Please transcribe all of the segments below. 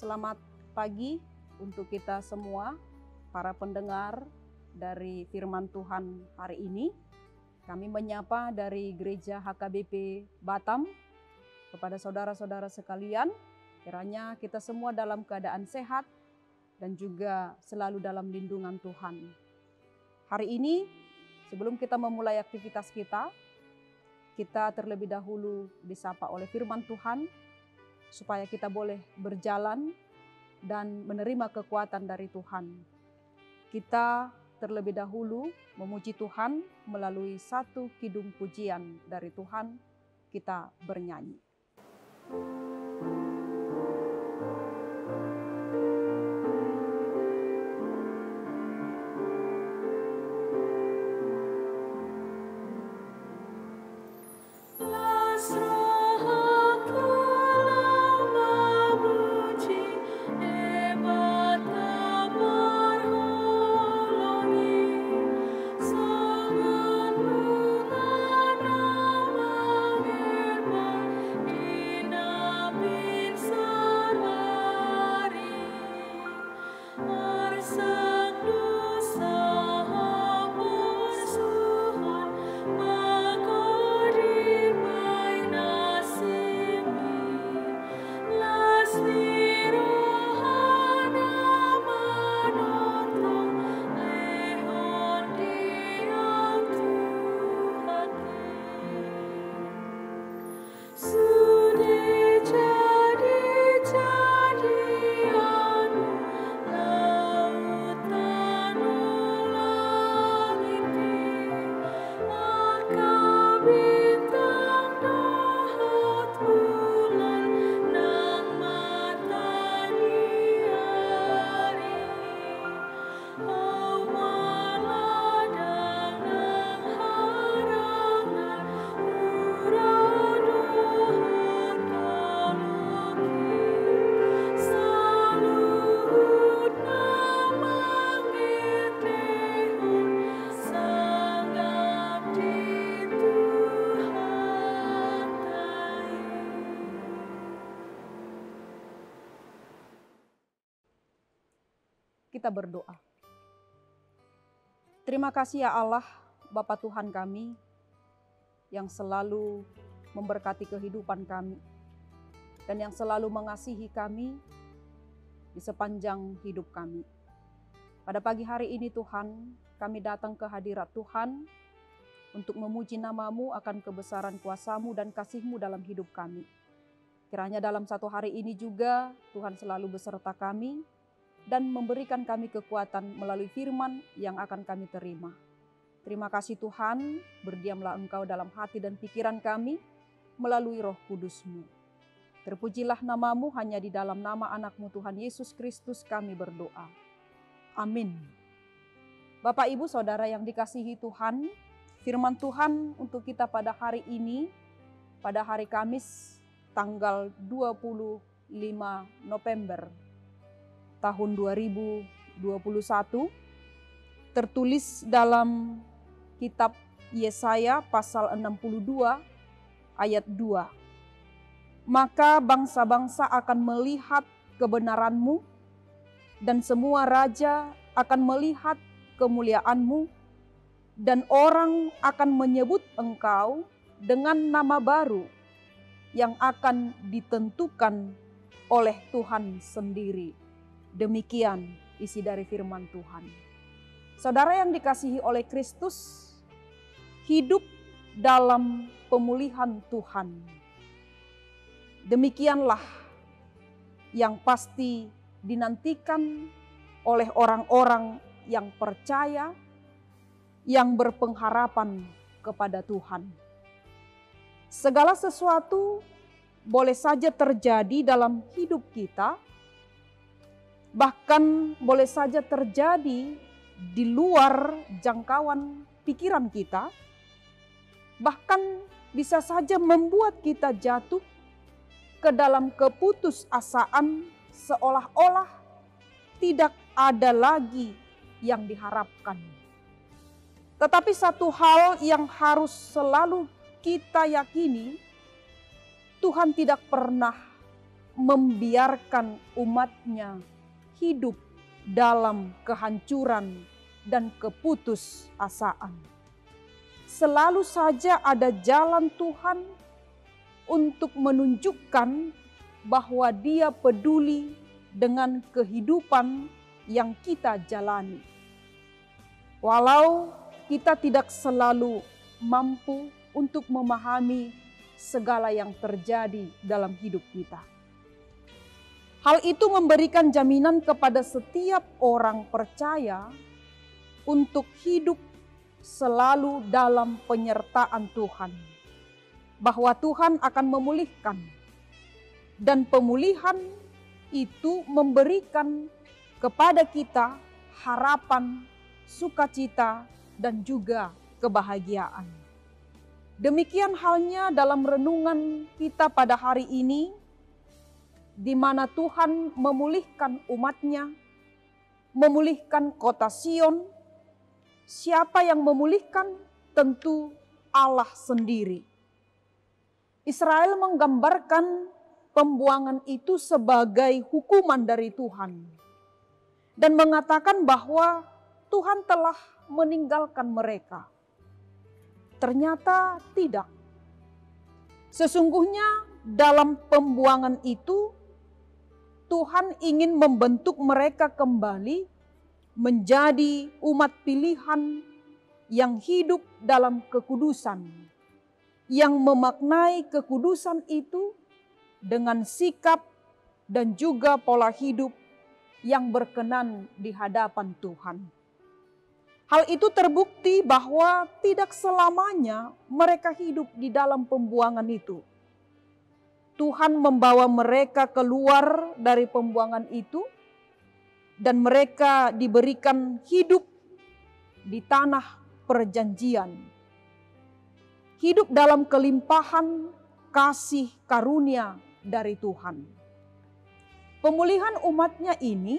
Selamat pagi untuk kita semua, para pendengar dari firman Tuhan hari ini. Kami menyapa dari Gereja HKBP Batam kepada saudara-saudara sekalian, kiranya kita semua dalam keadaan sehat dan juga selalu dalam lindungan Tuhan. Hari ini, sebelum kita memulai aktivitas kita terlebih dahulu disapa oleh firman Tuhan, supaya kita boleh berjalan dan menerima kekuatan dari Tuhan. Kita terlebih dahulu memuji Tuhan melalui satu kidung pujian dari Tuhan, kita bernyanyi. Kita berdoa. Terima kasih ya Allah, Bapa Tuhan kami, yang selalu memberkati kehidupan kami, dan yang selalu mengasihi kami di sepanjang hidup kami. Pada pagi hari ini Tuhan, kami datang ke hadirat Tuhan untuk memuji nama-Mu akan kebesaran kuasa-Mu dan kasih-Mu dalam hidup kami. Kiranya dalam satu hari ini juga Tuhan selalu beserta kami, dan memberikan kami kekuatan melalui firman yang akan kami terima. Terima kasih Tuhan, berdiamlah Engkau dalam hati dan pikiran kami melalui Roh Kudus-Mu. Terpujilah nama-Mu, hanya di dalam nama anak-Mu Tuhan Yesus Kristus kami berdoa. Amin. Bapak, Ibu, Saudara yang dikasihi Tuhan, firman Tuhan untuk kita pada hari ini, pada hari Kamis tanggal 25 November tahun 2021, tertulis dalam kitab Yesaya pasal 62 ayat 2. Maka bangsa-bangsa akan melihat kebenaran-Mu, dan semua raja akan melihat kemuliaan-Mu, dan orang akan menyebut Engkau dengan nama baru yang akan ditentukan oleh Tuhan sendiri. Demikian isi dari firman Tuhan. Saudara yang dikasihi oleh Kristus, hidup dalam pemulihan Tuhan. Demikianlah yang pasti dinantikan oleh orang-orang yang percaya, yang berpengharapan kepada Tuhan. Segala sesuatu boleh saja terjadi dalam hidup kita, bahkan boleh saja terjadi di luar jangkauan pikiran kita, bahkan bisa saja membuat kita jatuh ke dalam keputusasaan, seolah-olah tidak ada lagi yang diharapkan. Tetapi satu hal yang harus selalu kita yakini, Tuhan tidak pernah membiarkan umatnya hidup dalam kehancuran dan keputusasaan. Selalu saja ada jalan Tuhan untuk menunjukkan bahwa Dia peduli dengan kehidupan yang kita jalani. Walau kita tidak selalu mampu untuk memahami segala yang terjadi dalam hidup kita. Hal itu memberikan jaminan kepada setiap orang percaya untuk hidup selalu dalam penyertaan Tuhan, bahwa Tuhan akan memulihkan, dan pemulihan itu memberikan kepada kita harapan, sukacita, dan juga kebahagiaan. Demikian halnya dalam renungan kita pada hari ini, di mana Tuhan memulihkan umatnya, memulihkan kota Sion. Siapa yang memulihkan? Tentu Allah sendiri. Israel menggambarkan pembuangan itu sebagai hukuman dari Tuhan, dan mengatakan bahwa Tuhan telah meninggalkan mereka. Ternyata tidak. Sesungguhnya dalam pembuangan itu, Tuhan ingin membentuk mereka kembali menjadi umat pilihan yang hidup dalam kekudusan, yang memaknai kekudusan itu dengan sikap dan juga pola hidup yang berkenan di hadapan Tuhan. Hal itu terbukti bahwa tidak selamanya mereka hidup di dalam pembuangan itu. Tuhan membawa mereka keluar dari pembuangan itu, dan mereka diberikan hidup di tanah perjanjian. Hidup dalam kelimpahan kasih karunia dari Tuhan. Pemulihan umatnya ini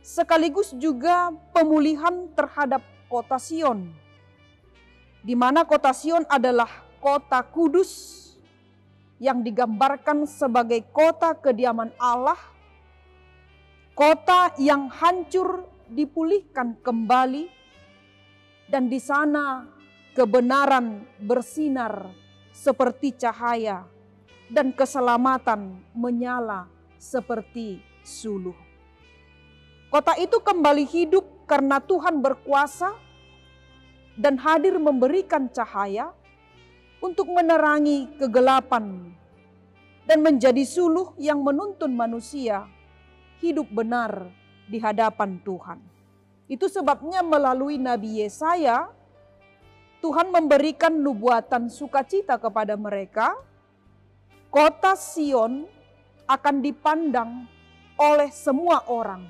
sekaligus juga pemulihan terhadap kota Sion, di mana kota Sion adalah kota kudus yang digambarkan sebagai kota kediaman Allah, kota yang hancur dipulihkan kembali, dan di sana kebenaran bersinar seperti cahaya dan keselamatan menyala seperti suluh. Kota itu kembali hidup karena Tuhan berkuasa dan hadir memberikan cahaya untuk menerangi kegelapan dan menjadi suluh yang menuntun manusia hidup benar di hadapan Tuhan. Itu sebabnya melalui Nabi Yesaya, Tuhan memberikan nubuatan sukacita kepada mereka. Kota Sion akan dipandang oleh semua orang,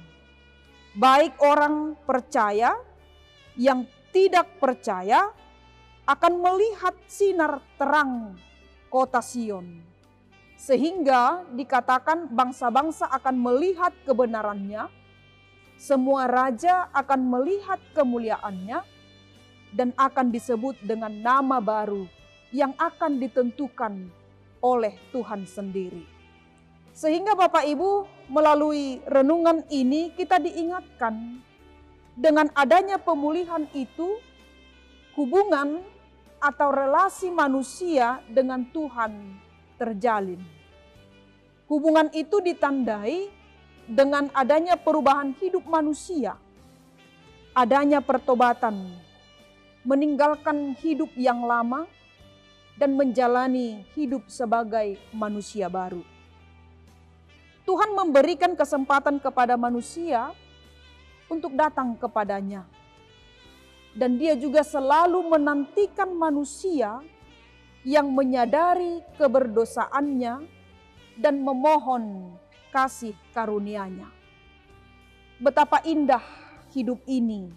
baik orang percaya yang tidak percaya, akan melihat sinar terang kota Sion. Sehingga dikatakan bangsa-bangsa akan melihat kebenarannya, semua raja akan melihat kemuliaannya, dan akan disebut dengan nama baru yang akan ditentukan oleh Tuhan sendiri. Sehingga Bapak Ibu, melalui renungan ini kita diingatkan dengan adanya pemulihan itu, hubungan atau relasi manusia dengan Tuhan terjalin. Hubungan itu ditandai dengan adanya perubahan hidup manusia, adanya pertobatan, meninggalkan hidup yang lama, dan menjalani hidup sebagai manusia baru. Tuhan memberikan kesempatan kepada manusia untuk datang kepadanya. Dan Dia juga selalu menantikan manusia yang menyadari keberdosaannya dan memohon kasih karunia-Nya. Betapa indah hidup ini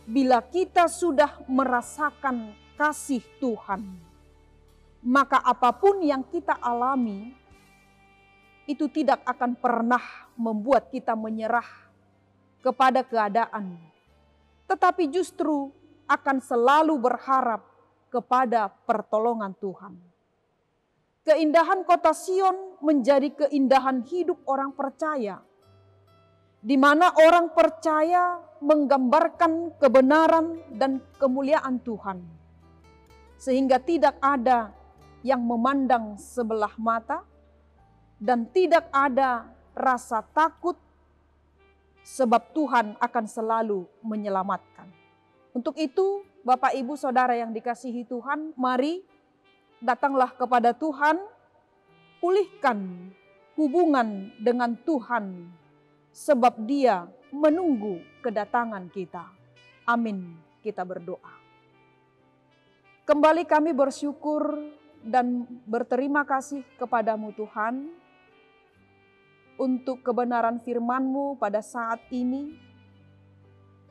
bila kita sudah merasakan kasih Tuhan, maka apapun yang kita alami itu tidak akan pernah membuat kita menyerah kepada keadaan, tetapi justru akan selalu berharap kepada pertolongan Tuhan. Keindahan kota Sion menjadi keindahan hidup orang percaya, di mana orang percaya menggambarkan kebenaran dan kemuliaan Tuhan, sehingga tidak ada yang memandang sebelah mata dan tidak ada rasa takut, sebab Tuhan akan selalu menyelamatkan. Untuk itu, Bapak, Ibu, Saudara yang dikasihi Tuhan, mari datanglah kepada Tuhan, pulihkan hubungan dengan Tuhan, sebab Dia menunggu kedatangan kita. Amin. Kita berdoa. Kembali kami bersyukur dan berterima kasih kepadamu Tuhan, untuk kebenaran firman-Mu pada saat ini,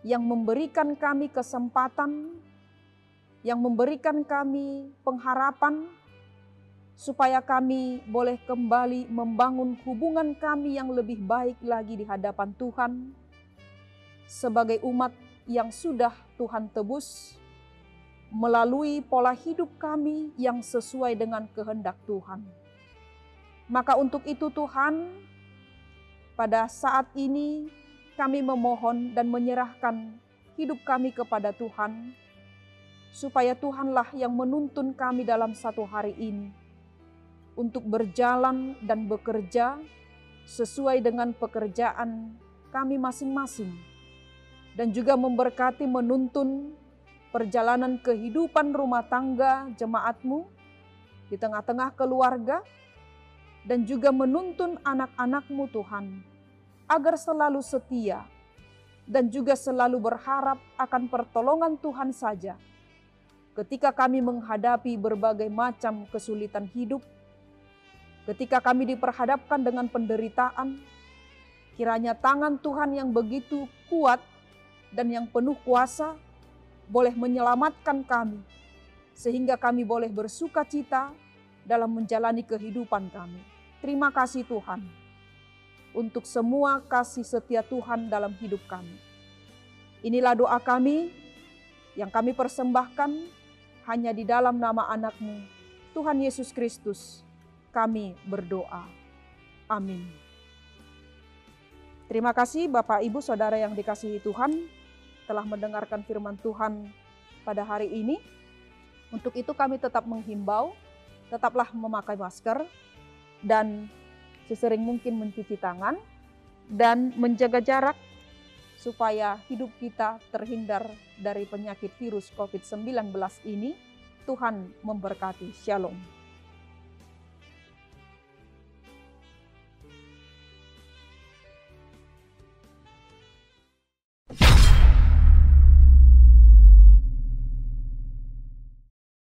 yang memberikan kami kesempatan, yang memberikan kami pengharapan, supaya kami boleh kembali membangun hubungan kami yang lebih baik lagi di hadapan Tuhan, sebagai umat yang sudah Tuhan tebus, melalui pola hidup kami yang sesuai dengan kehendak Tuhan. Maka untuk itu Tuhan, pada saat ini kami memohon dan menyerahkan hidup kami kepada Tuhan, supaya Tuhanlah yang menuntun kami dalam satu hari ini untuk berjalan dan bekerja sesuai dengan pekerjaan kami masing-masing, dan juga memberkati menuntun perjalanan kehidupan rumah tangga jemaat-Mu di tengah-tengah keluarga, dan juga menuntun anak-anak-Mu Tuhan, agar selalu setia dan juga selalu berharap akan pertolongan Tuhan saja ketika kami menghadapi berbagai macam kesulitan hidup, ketika kami diperhadapkan dengan penderitaan. Kiranya tangan Tuhan yang begitu kuat dan yang penuh kuasa boleh menyelamatkan kami, sehingga kami boleh bersuka cita dalam menjalani kehidupan kami. Terima kasih Tuhan untuk semua kasih setia Tuhan dalam hidup kami. Inilah doa kami yang kami persembahkan hanya di dalam nama anak-Mu, Tuhan Yesus Kristus, kami berdoa. Amin. Terima kasih Bapak, Ibu, Saudara yang dikasihi Tuhan, telah mendengarkan firman Tuhan pada hari ini. Untuk itu kami tetap menghimbau, tetaplah memakai masker, dan sesering mungkin mencuci tangan, dan menjaga jarak, supaya hidup kita terhindar dari penyakit virus COVID-19 ini. Tuhan memberkati. Shalom.